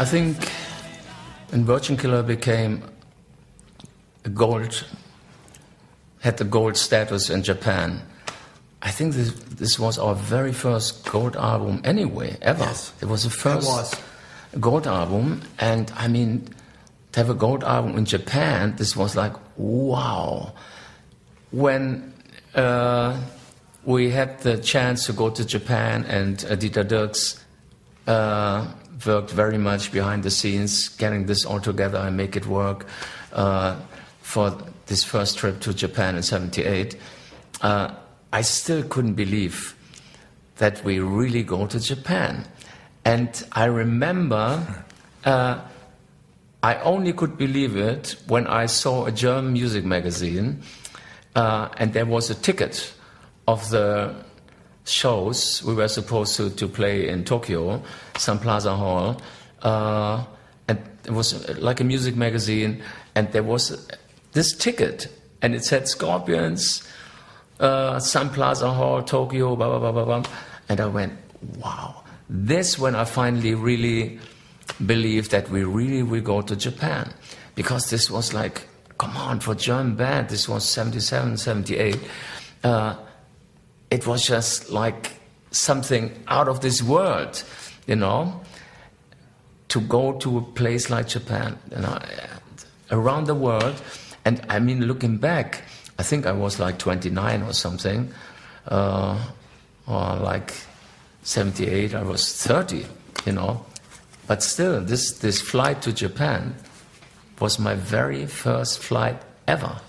think when Virgin Killer became had the gold status in Japan, I think this was our very first gold album anyway, ever. Yes, it was the first gold album, and I mean, to have a gold album in Japan, this was like, wow. When we had the chance to go to Japan, and Dieter Dierks worked very much behind the scenes, getting this all together and make it work for this first trip to Japan in '78. I still couldn't believe that we really go to Japan. And I remember I only could believe it when I saw a German music magazine, and there was a ticket of the shows we were supposed to play in Tokyo, Sun Plaza Hall, and it was like a music magazine, and there was this ticket, and it said Scorpions, Sun Plaza Hall, Tokyo, blah, blah, blah, blah, blah. And I went, wow. This when I finally really believed that we really will go to Japan. Because this was like, come on, for a German band, this was 77, 78. It was just like something out of this world, you know, to go to a place like Japan, you know, around the world. And I mean, looking back, I think I was like 29 or something, or like 78, I was 30, you know. But still, this flight to Japan was my very first flight ever.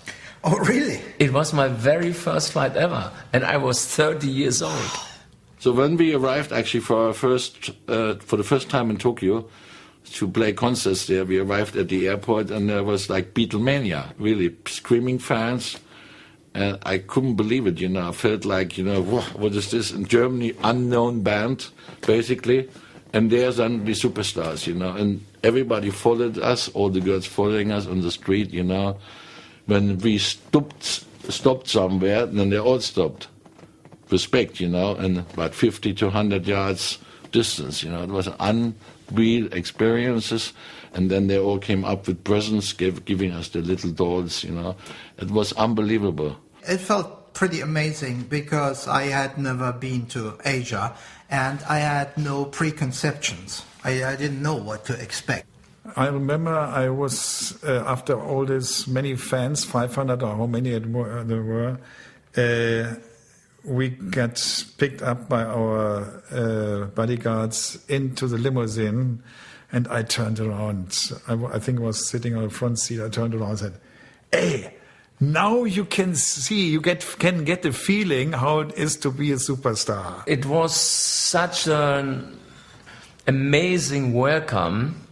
Oh, really? It was my very first flight ever, and I was 30 years old. So when we arrived, actually, for the first time in Tokyo, to play concerts there, we arrived at the airport, and there was like Beatlemania, really screaming fans, and I couldn't believe it. You know, I felt like, you know, what is this in Germany? Unknown band, basically, and they're suddenly superstars, you know, and everybody followed us, all the girls following us on the street, you know. When we stopped somewhere, then they all stopped. Respect, you know, and about 50 to 100 yards distance, you know. It was unreal experiences, and then they all came up with presents, giving us the little dolls, you know. It was unbelievable. It felt pretty amazing because I had never been to Asia, and I had no preconceptions. I didn't know what to expect. I remember I was, after all these many fans, 500 or how many there were, we got picked up by our bodyguards into the limousine, and I turned around. I think I was sitting on the front seat. I turned around and said, hey, now you can see, you can get the feeling how it is to be a superstar. It was such an amazing welcome.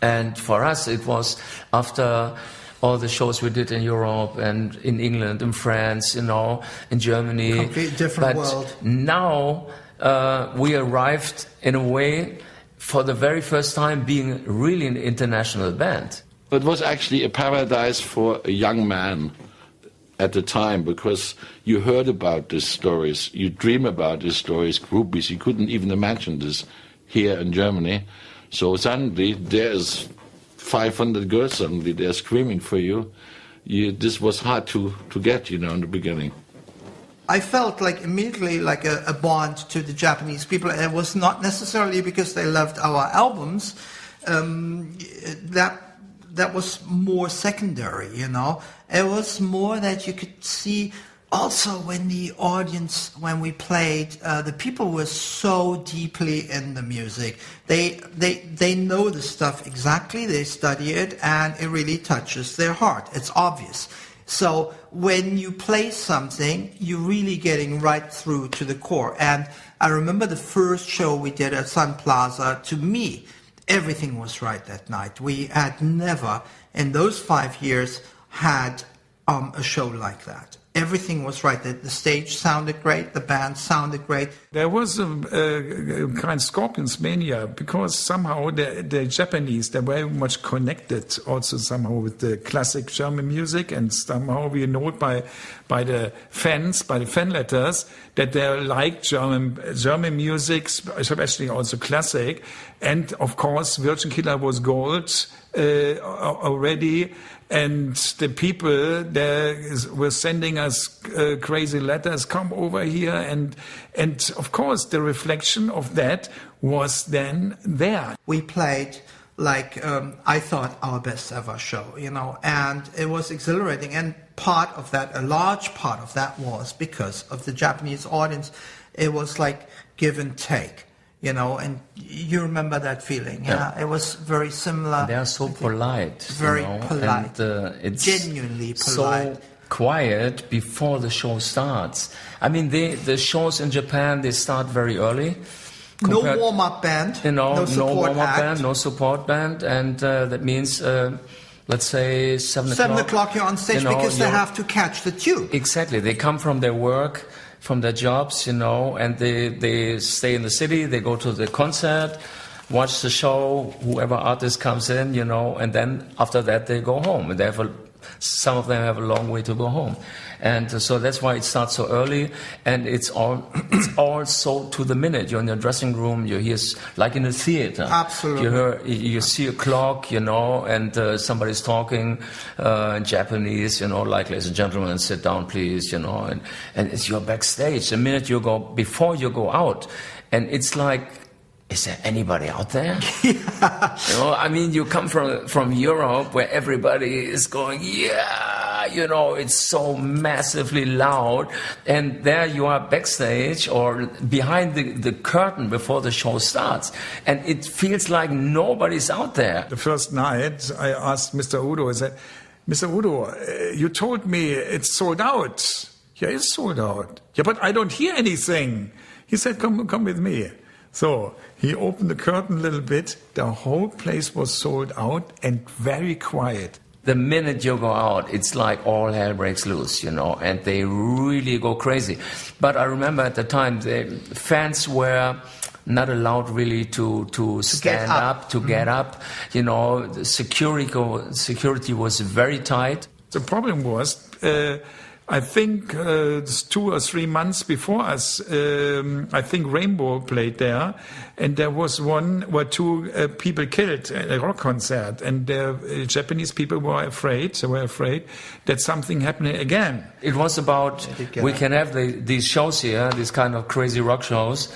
And for us, it was after all the shows we did in Europe and in England, in France, you know, in Germany. Completely different world. Now we arrived in a way for the very first time being really an international band. It was actually a paradise for a young man at the time, because you heard about these stories, you dream about these stories, groupies. You couldn't even imagine this here in Germany. So suddenly there's 500 girls, suddenly they're screaming for you. This was hard to get, you know, in the beginning. I felt like immediately like a bond to the Japanese people, and it was not necessarily because they loved our albums. That was more secondary, you know. It was more that you could see. Also, when the audience, when we played, the people were so deeply in the music. They know the stuff exactly, they study it, and it really touches their heart. It's obvious. So when you play something, you're really getting right through to the core. And I remember the first show we did at Sun Plaza. To me, everything was right that night. We had never, in those 5 years, had a show like that. everything was right. The stage sounded great, the band sounded great. There was a kind of Scorpions mania because somehow the Japanese, they're very much connected also somehow with the classic German music, and somehow we know it by the fans, by the fan letters, that they like German music, especially also classic. And of course, Virgin Killer was gold already. And the people there were sending us crazy letters, come over here. And of course, the reflection of that was then there. We played like, I thought, our best ever show, and it was exhilarating. And part of that, a large part of that was because of the Japanese audience. It was like give and take. And you remember that feeling, yeah? It was very similar. They are so polite. Very polite. And it's genuinely polite. So quiet before the show starts. I mean, the shows in Japan, they start very early. No warm-up band. No support band. And that means, let's say, 7 o'clock. 7 o'clock you're on stage because they have to catch the tube. Exactly. They come from their work, from their jobs, and they stay in the city, they go to the concert, watch the show, whoever artist comes in, and then after that they go home. And some of them have a long way to go home. And so that's why it starts so early, and it's all so to the minute. You're in your dressing room, you hear, like in a theater. Absolutely. You see a clock, and somebody's talking in Japanese, like, ladies and gentlemen, sit down, please, and it's your backstage. The minute before you go out, and it's like, is there anybody out there? Yeah. I mean, you come from Europe where everybody is going, it's so massively loud. And there you are backstage or behind the curtain before the show starts. And it feels like nobody's out there. The first night, I asked Mr. Udo, I said, Mr. Udo, you told me it's sold out. Yeah, it's sold out. Yeah, but I don't hear anything. He said, come with me. So he opened the curtain a little bit. The whole place was sold out and very quiet. The minute you go out, it's like all hell breaks loose, and they really go crazy. But I remember at the time, the fans were not allowed really to stand up, to get up. The security was very tight. The problem was, I think 2 or 3 months before us, I think Rainbow played there, and there was 1 or 2 people killed at a rock concert, and the Japanese people were afraid. They were afraid that something happened again. It was about we can have these shows here, these kind of crazy rock shows,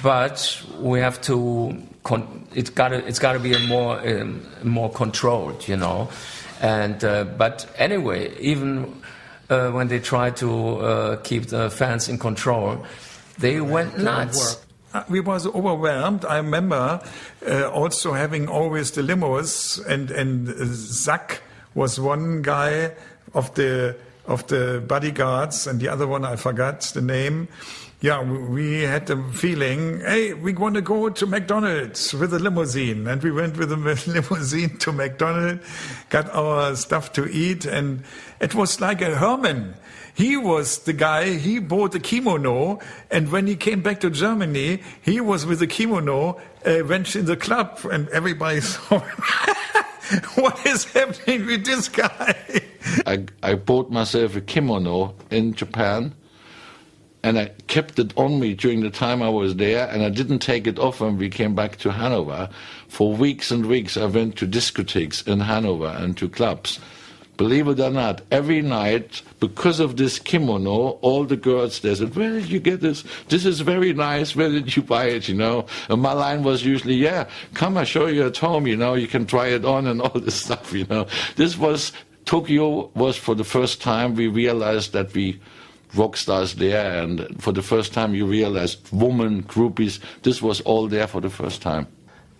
but we have to. It's got to be more controlled, And but anyway, even. When they tried to keep the fans in control, they went nuts. We was overwhelmed. I remember also having always the limos, and Zach was one guy of the bodyguards, and the other one I forgot the name. Yeah, we had the feeling, hey, we want to go to McDonald's with a limousine. And we went with a limousine to McDonald's, got our stuff to eat, and it was like a Herman. He was the guy, he bought a kimono, and when he came back to Germany, he was with the kimono, went in the club, and everybody saw what is happening with this guy? I bought myself a kimono in Japan, and I kept it on me during the time I was there, and I didn't take it off when we came back to Hanover. For weeks and weeks I went to discotheques in Hanover and to clubs. Believe it or not, every night, because of this kimono, all the girls there said, where did you get this? This is very nice. Where did you buy it, And my line was usually, yeah, come, I'll show you at home, you can try it on and all this stuff, Tokyo was for the first time we realized that we rock stars there, and for the first time you realized women, groupies, this was all there for the first time.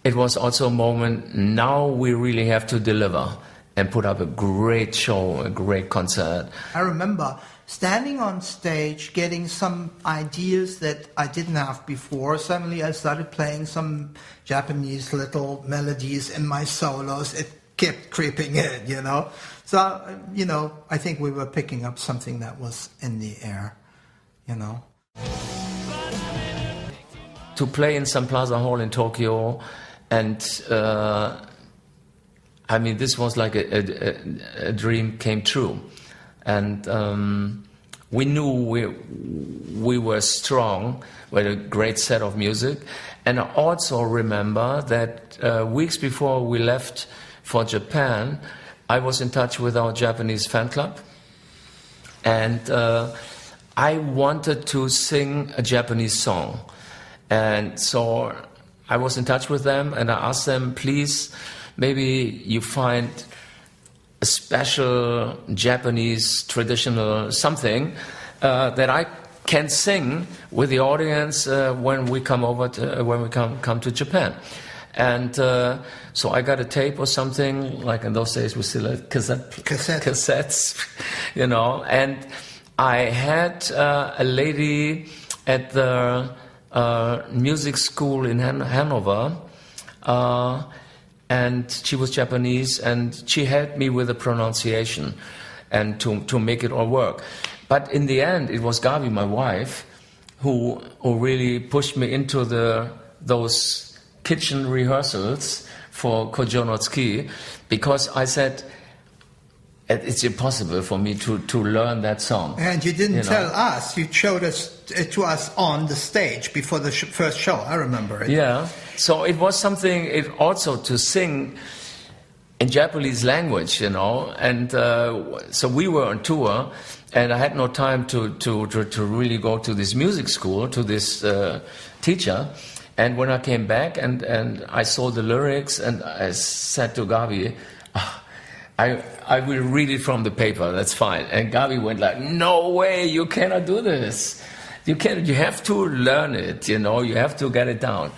It was also a moment, now we really have to deliver and put up a great show, a great concert. I remember standing on stage, getting some ideas that I didn't have before. Suddenly I started playing some Japanese little melodies in my solos. It kept creeping in, you know. So, you know, I think we were picking up something that was in the air, you know. To play in Sun Plaza Hall in Tokyo, and I mean, this was like a dream came true. And we knew we were strong, with a great set of music. And I also remember that weeks before we left for Japan, I was in touch with our Japanese fan club. And I wanted to sing a Japanese song. And so I was in touch with them, and I asked them, please, maybe you find a special Japanese traditional something that I can sing with the audience when we come over to, when we come to Japan. And so I got a tape or something, like in those days we still had cassettes, you know. And I had a lady at the music school in Hanover, and she was Japanese, and she helped me with the pronunciation and to make it all work. But in the end, it was Gabi, my wife, who really pushed me into those kitchen rehearsals for Kojo no Tsuki, because I said, it's impossible for me to learn that song. And you didn't tell us, you showed it to us on the stage before the first show, I remember it. Yeah, so it was something also to sing in Japanese language, you know, and so we were on tour, and I had no time to really go to this music school, to this teacher. And when I came back and I saw the lyrics, and I said to Gabi, I will read it from the paper, that's fine. And Gabi went like, no way, you cannot do this. You have to learn it, you know, you have to get it down.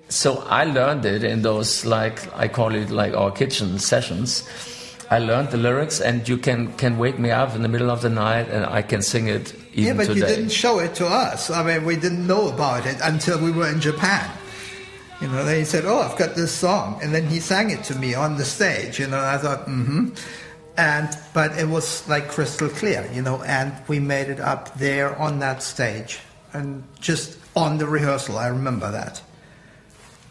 So I learned it in those, like, I call it like our kitchen sessions. I learned the lyrics, and you can wake me up in the middle of the night and I can sing it even today. Yeah, but you didn't show it to us. I mean, we didn't know about it until we were in Japan. You know, then he said, oh, I've got this song. And then he sang it to me on the stage, you know, and I thought, but it was like crystal clear, you know, and we made it up there on that stage. And just on the rehearsal, I remember that.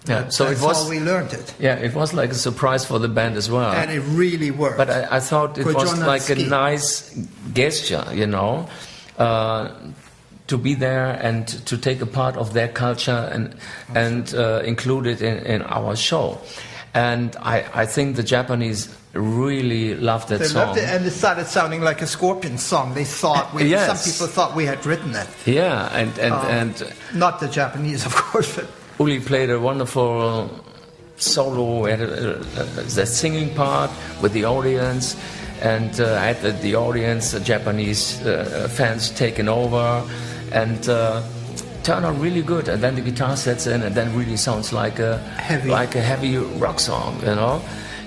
Yeah, so that's it was how we learned it. Yeah, it was like a surprise for the band as well. And it really worked. But I thought it was like a nice gesture, you know, to be there and to take a part of their culture and include it in our show. And I think the Japanese really loved that song. They loved it, and it started sounding like a Scorpions song. They thought some people thought we had written it. Yeah, and not the Japanese, of course, but Uli played a wonderful solo, had the singing part with the audience, and I had the audience, the Japanese fans taking over, and turned out really good. And then the guitar sets in, and then really sounds like a heavy rock song, you know,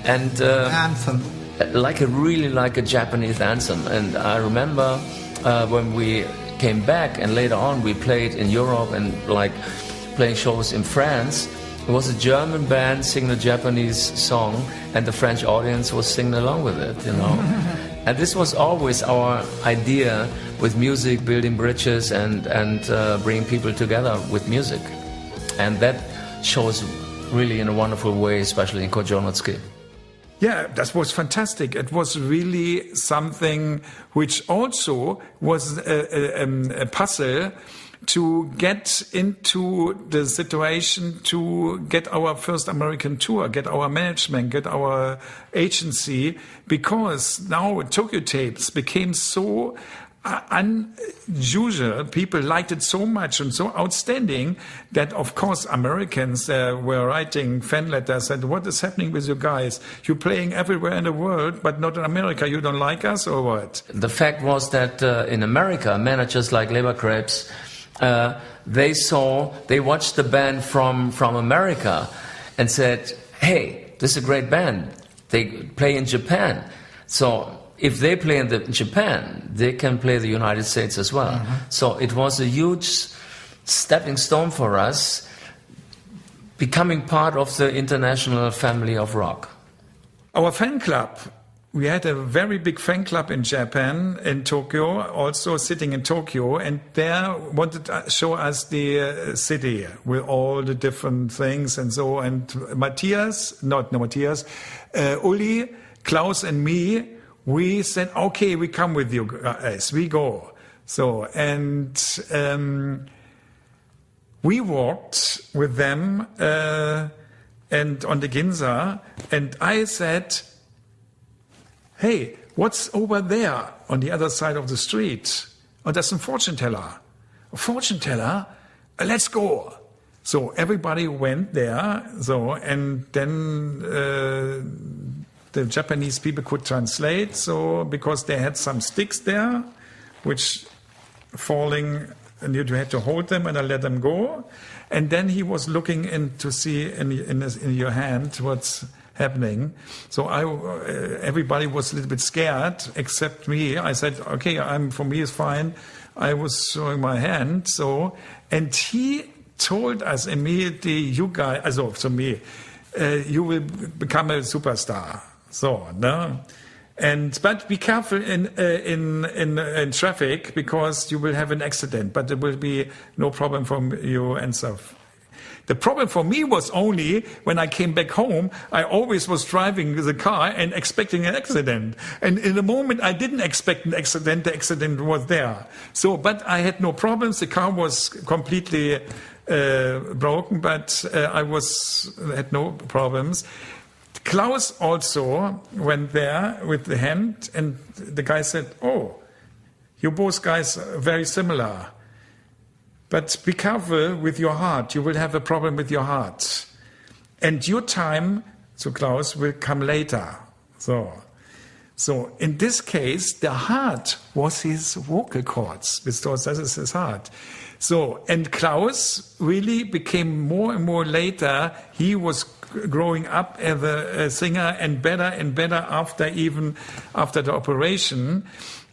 and anthem, like a Japanese anthem. And I remember when we came back, and later on we played in Europe and like playing shows in France. It was a German band singing a Japanese song, and the French audience was singing along with it, you know. And this was always our idea with music, building bridges and bringing people together with music. And that shows really in a wonderful way, especially in Kojo no Tsuki. Yeah, that was fantastic. It was really something which also was a puzzle to get into the situation, to get our first American tour, get our management, get our agency, because now Tokyo Tapes became so unusual. People liked it so much and so outstanding that, of course, Americans were writing fan letters and what is happening with you guys? You're playing everywhere in the world, but not in America. You don't like us or what? The fact was that in America, managers like Leberkrebs they watched the band from America and said, hey, this is a great band. They play in Japan. So if they play in Japan, they can play the United States as well. So it was a huge stepping stone for us, becoming part of the international family of rock. Our fan club, we had a very big fan club in Japan, in Tokyo, also sitting in Tokyo, and there wanted to show us the city with all the different things and so. And Uli, Klaus and me, we said, okay, we come with you guys, we go. So, and we walked with them and on the Ginza, and I said, hey, what's over there on the other side of the street? Oh, that's a fortune teller. A fortune teller? Let's go. So everybody went there. So, and then the Japanese people could translate. So, because they had some sticks there, which falling, and you had to hold them and I let them go. And then he was looking in to see in your hand what's happening. So everybody was a little bit scared, except me. I said, okay, for me it's fine. I was showing my hand. So, and he told us immediately, you guys, also to me, you will become a superstar. So, no. But be careful in traffic, because you will have an accident, but there will be no problem for you and stuff. The problem for me was only when I came back home, I always was driving the car and expecting an accident. And in the moment I didn't expect an accident, the accident was there. So, but I had no problems. The car was completely broken, but I had no problems. Klaus also went there with the hand, and the guy said, oh, you both guys are very similar. But be careful with your heart. You will have a problem with your heart. And your time, so Klaus, will come later. So in this case, the heart was his vocal cords, because that is his heart. So, and Klaus really became more and more later. He was growing up as a singer and better after the operation.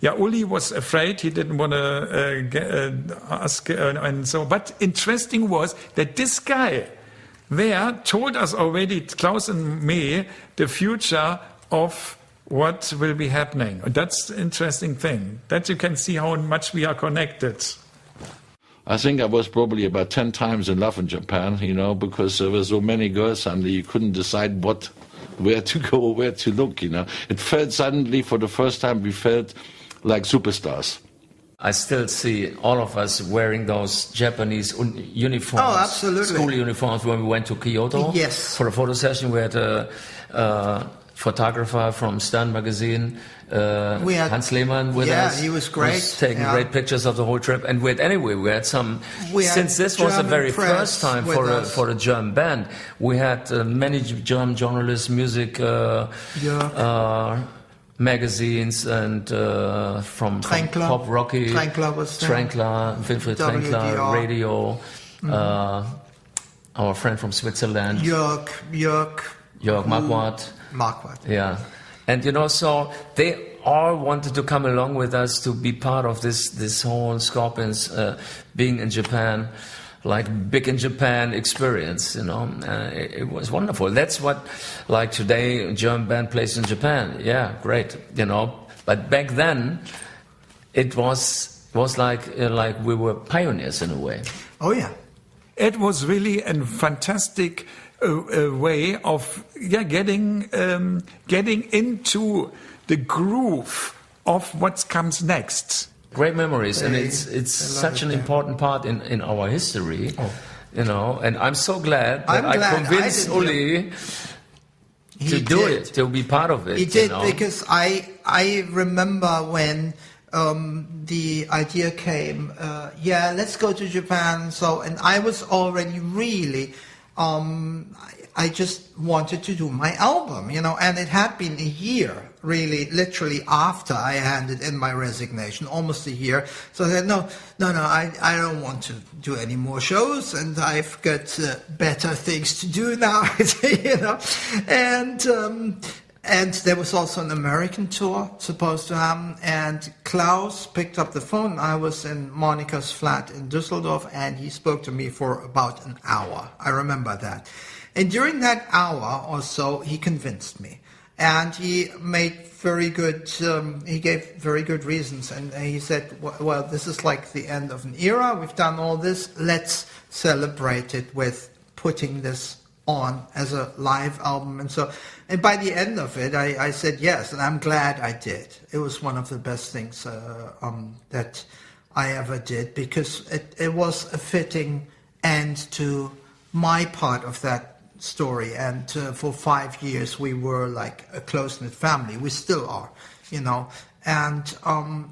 Yeah, Uli was afraid. He didn't want to ask, and so. But interesting was that this guy there told us already, Klaus and me, the future of what will be happening. That's the interesting thing. That you can see how much we are connected. I think I was probably about 10 times in love in Japan, because there were so many girls suddenly you couldn't decide where to go, where to look, It felt suddenly, for the first time, we felt like superstars. I still see all of us wearing those Japanese uniforms. Oh, absolutely. School uniforms when we went to Kyoto. Yes. For a photo session. We had a photographer from Stern magazine, Hans Lehmann, with us. Yeah, he was great. Taking great pictures of the whole trip. And we had some. Since this was the very first time for a German band, we had many German journalists, music magazines, and from Pop Rocky, Tränkler, Winfried Tränkler, Radio, our friend from Switzerland, Jörg Marquardt. Yeah. And so they all wanted to come along with us to be part of this whole Scorpions being in Japan, like big in Japan experience, it was wonderful. That's what, like today, a German band plays in Japan. Yeah, great, But back then, it was like we were pioneers in a way. Oh yeah. It was really a fantastic way of getting into the groove of what comes next. Great memories, and it's such an important part in our history, and I'm so glad that I convinced Uli to do it, to be part of it. He did, because I remember when the idea came, let's go to Japan. So, and I was already really I just wanted to do my album, and it had been a year, really, literally after I handed in my resignation, almost a year. So I said, no, I don't want to do any more shows, and I've got better things to do now, And there was also an American tour supposed to happen, and Klaus picked up the phone. I was in Monica's flat in Düsseldorf, and he spoke to me for about an hour. I remember that. And during that hour or so, he convinced me. And he made he gave very good reasons. And he said, well, this is like the end of an era. We've done all this. Let's celebrate it with putting this on as a live album. And by the end of it, I said yes, and I'm glad I did. It was one of the best things that I ever did, because it was a fitting end to my part of that story. And for 5 years, we were like a close-knit family. We still are, And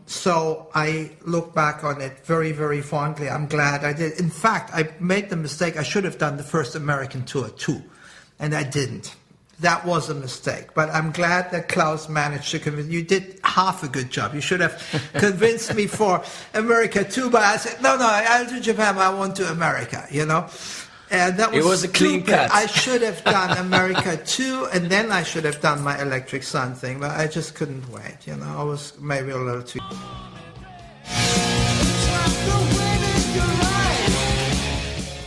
so I look back on it very, very fondly. I'm glad I did. In fact, I made the mistake. I should have done the first American tour too, and I didn't. That was a mistake. But I'm glad that Klaus managed to convince. You did half a good job. You should have convinced me for America too. But I said, no, I'll do Japan. I want to America, And that was a clean cut. I should have done America too, and then I should have done my Electric Sun thing, but I just couldn't wait. I was maybe a little too.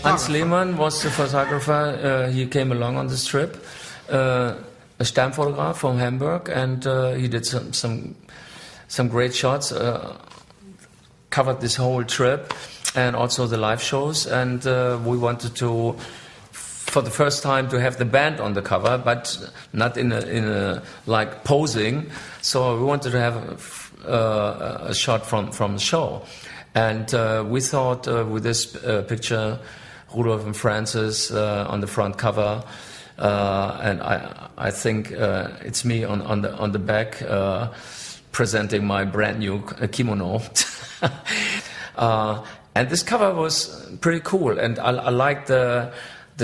Hans Lehmann was the photographer. He came along on this trip, a Sternfotograf from Hamburg, and he did some great shots. Covered this whole trip, and also the live shows, and we wanted to, for the first time, to have the band on the cover, but not in a like posing. So we wanted to have a shot from the show, and we thought with this picture, Rudolf and Francis on the front cover, and I think it's me on the back presenting my brand new kimono. And this cover was pretty cool, and I liked the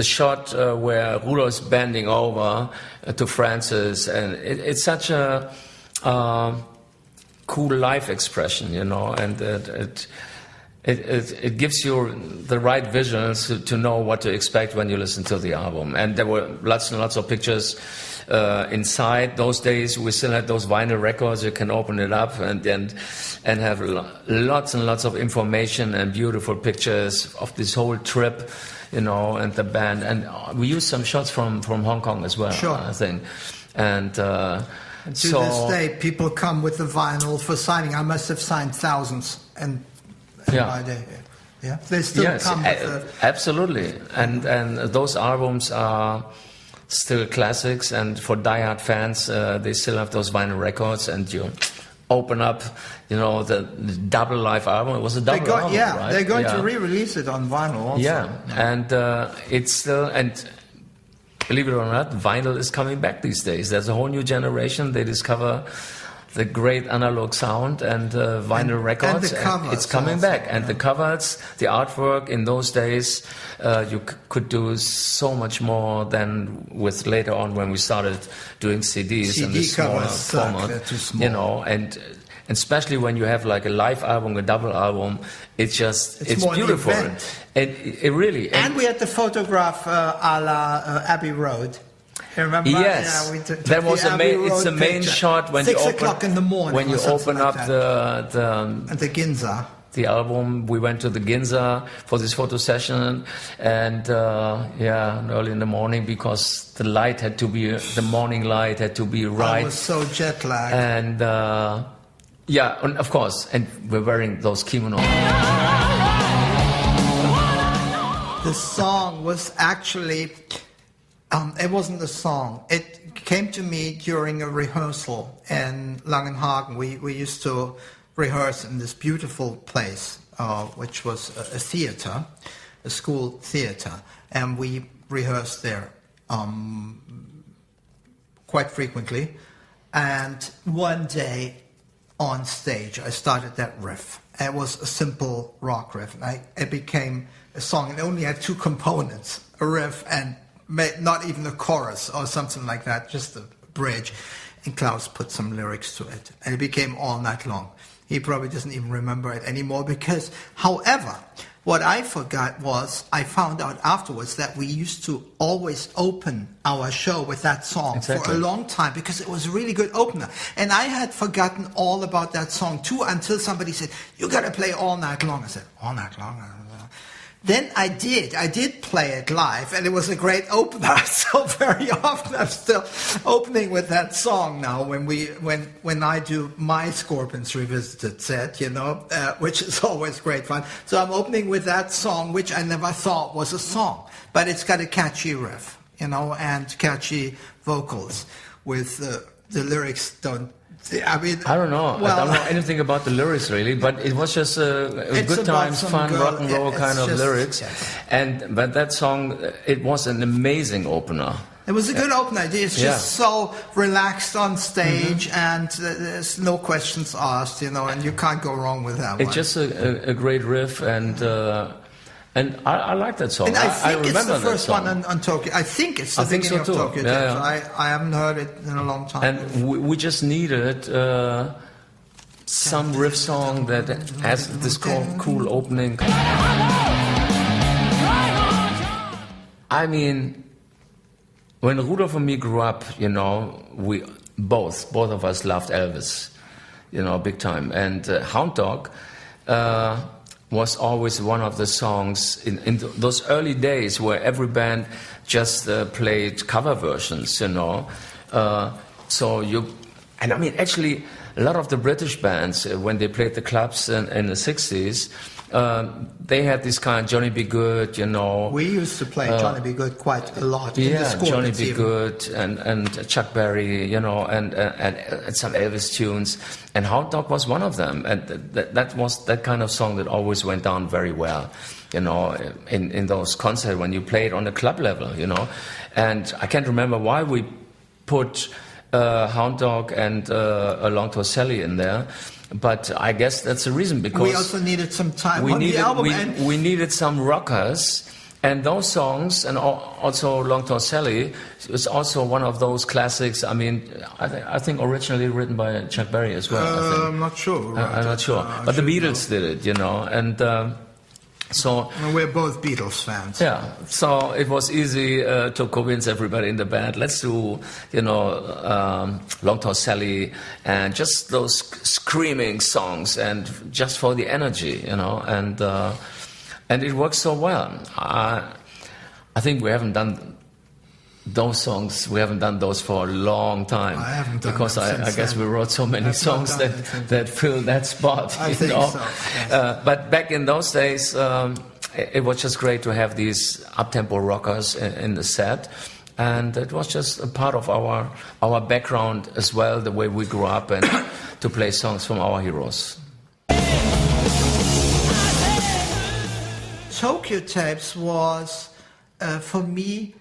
shot where Rudolf's bending over to Francis, and it's such a cool life expression, and it gives you the right visuals to know what to expect when you listen to the album. And there were lots and lots of pictures inside. Those days we still had those vinyl records. You can open it up and have lots and lots of information and beautiful pictures of this whole trip, and the band. And we used some shots from Hong Kong as well, sure. I think. And to this day, people come with the vinyl for signing. I must have signed thousands, and by day, yeah, they still come with absolutely. And those albums are still classics, and for diehard fans, they still have those vinyl records, and you open up, the double live album. It was a double album, right? They're going to re-release it on vinyl also. Yeah, and it's still, and believe it or not, vinyl is coming back these days. There's a whole new generation. They discover the great analog sound and vinyl records. And the covers it's coming also, back. And the covers, the artwork in those days, you could do so much more than with later on when we started doing CDs and the smaller format. Too small. And especially when you have like a live album, a double album, it's more beautiful. It really. And we had the photograph a la Abbey Road. You remember? Yes, that was it's the main shot when 6 o'clock in the morning. When you open up the Ginza. The album, we went to the Ginza for this photo session, and early in the morning, because the light had to be the morning light had to be right. I was so jet lagged. And and of course, and we're wearing those kimonos. The song was actually. It wasn't a song. It came to me during a rehearsal in Langenhagen. We used to rehearse in this beautiful place, which was a theater, a school theater, and we rehearsed there quite frequently. And one day, on stage. I started that riff. It was a simple rock riff, and it became a song. It only had two components, a riff and not even a chorus or something like that, just a bridge. And Klaus put some lyrics to it, and it became All Night Long. He probably doesn't even remember it anymore because, however, what I forgot was I found out afterwards that we used to always open our show with that song for a long time because it was a really good opener. And I had forgotten all about that song too until somebody said, "You got to play All Night Long." I said, "All Night Long?" Then I did play it live, and it was a great opener. So very often I'm still opening with that song now when I do my Scorpions Revisited set, which is always great fun. So I'm opening with that song, which I never thought was a song, but it's got a catchy riff, and catchy vocals with the lyrics don't. I don't know. Well, I don't know anything about the lyrics really, but it was just a good times, fun, rock and roll kind of lyrics. Yes. But that song, it was an amazing opener. It was a good opener. It's just so relaxed on stage, and there's no questions asked, and you can't go wrong with that one. It's just a great riff, and I like that song. And I think it's the first one on Tokyo. I think it's the beginning of Tokyo. Yeah. I haven't heard it in a long time. And we just needed some riff song that has this cool opening. I mean, when Rudolf and me grew up, we both of us loved Elvis, big time. And Hound Dog was always one of the songs in those early days where every band just played cover versions, actually, a lot of the British bands, when they played the clubs in the 60s, they had this kind of Johnny B. Good, We used to play Johnny B. Good quite a lot. Yeah, Johnny B. Good and Chuck Berry, and some Elvis tunes. And Hound Dog was one of them. And that was that kind of song that always went down very well, in those concerts when you play it on the club level, And I can't remember why we put Hound Dog and Long Tall Sally in there. But I guess that's the reason, because we also needed some time on the album. We needed some rockers, and those songs, and also Long Tall Sally is also one of those classics. I mean, I think originally written by Chuck Berry as well. I'm not sure. I'm not sure, but the Beatles did it, and. So we're both Beatles fans. Yeah, so it was easy to convince everybody in the band. Let's do, Long Tall Sally and just those screaming songs, and just for the energy, and it works so well. I think we haven't done those songs. We haven't done those for a long time. I haven't done because them I guess we wrote so many songs that fill that spot. I think so. Yes. But back in those days, it was just great to have these up-tempo rockers in the set, and it was just a part of our background as well, the way we grew up, and to play songs from our heroes. Tokyo Tapes was, for me.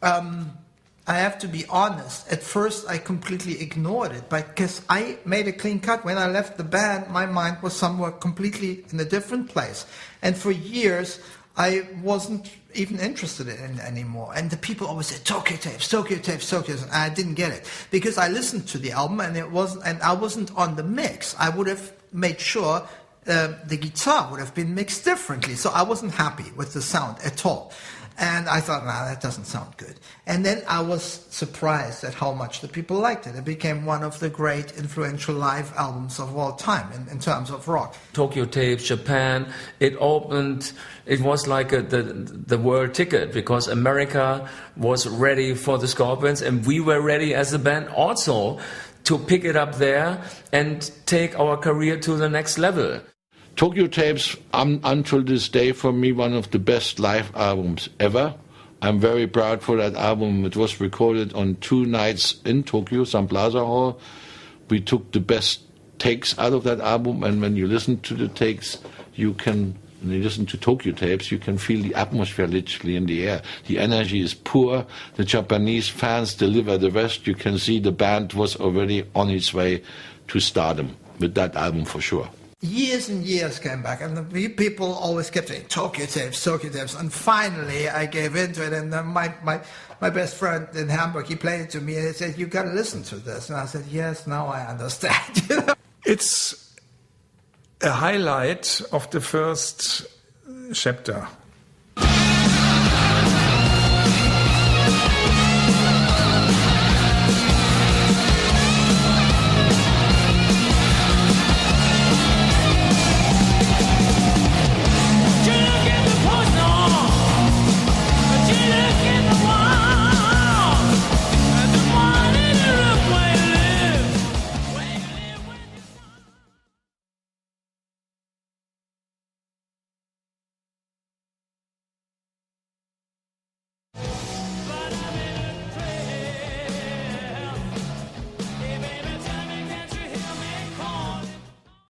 I have to be honest. At first, I completely ignored it because I made a clean cut. When I left the band, my mind was somewhere completely in a different place. And for years, I wasn't even interested in it anymore. And the people always said, Tokyo Tapes, Tokyo Tapes, Tokyo Tapes. And I didn't get it because I listened to the album and I wasn't on the mix. I would have made sure the guitar would have been mixed differently. So I wasn't happy with the sound at all. And I thought, that doesn't sound good. And then I was surprised at how much the people liked it. It became one of the great influential live albums of all time in terms of rock. Tokyo Tapes, Japan, it was like the world ticket, because America was ready for the Scorpions, and we were ready as a band also to pick it up there and take our career to the next level. Tokyo Tapes, until this day, for me, one of the best live albums ever. I'm very proud for that album. It was recorded on 2 nights in Tokyo, Sun Plaza Hall. We took the best takes out of that album, and when you listen to the takes, when you listen to Tokyo Tapes, you can feel the atmosphere literally in the air. The energy is poor. The Japanese fans deliver the rest. You can see the band was already on its way to stardom. with that album for sure. Years and years came back, and the people always kept saying, Tokyo Tapes, and finally I gave into it, and my best friend in Hamburg, he played it to me, and he said, you got to listen to this, and I said, yes, now I understand. It's a highlight of the first chapter